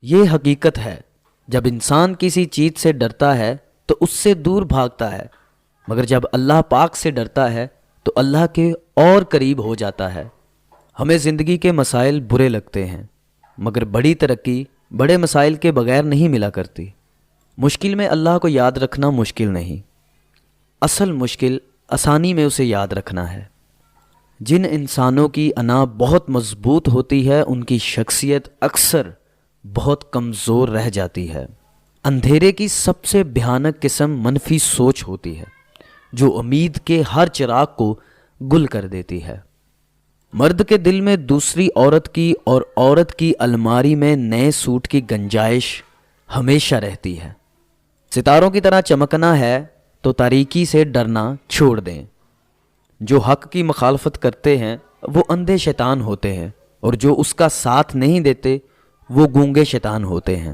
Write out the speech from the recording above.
یہ حقیقت ہے، جب انسان کسی چیز سے ڈرتا ہے تو اس سے دور بھاگتا ہے، مگر جب اللہ پاک سے ڈرتا ہے تو اللہ کے اور قریب ہو جاتا ہے۔ ہمیں زندگی کے مسائل برے لگتے ہیں، مگر بڑی ترقی بڑے مسائل کے بغیر نہیں ملا کرتی۔ مشکل میں اللہ کو یاد رکھنا مشکل نہیں، اصل مشکل آسانی میں اسے یاد رکھنا ہے۔ جن انسانوں کی انا بہت مضبوط ہوتی ہے ان کی شخصیت اکثر بہت کمزور رہ جاتی ہے۔ اندھیرے کی سب سے بھیانک قسم منفی سوچ ہوتی ہے، جو امید کے ہر چراغ کو گل کر دیتی ہے۔ مرد کے دل میں دوسری عورت کی اور عورت کی الماری میں نئے سوٹ کی گنجائش ہمیشہ رہتی ہے۔ ستاروں کی طرح چمکنا ہے تو تاریکی سے ڈرنا چھوڑ دیں۔ جو حق کی مخالفت کرتے ہیں وہ اندھے شیطان ہوتے ہیں، اور جو اس کا ساتھ نہیں دیتے وہ گونگے شیطان ہوتے ہیں۔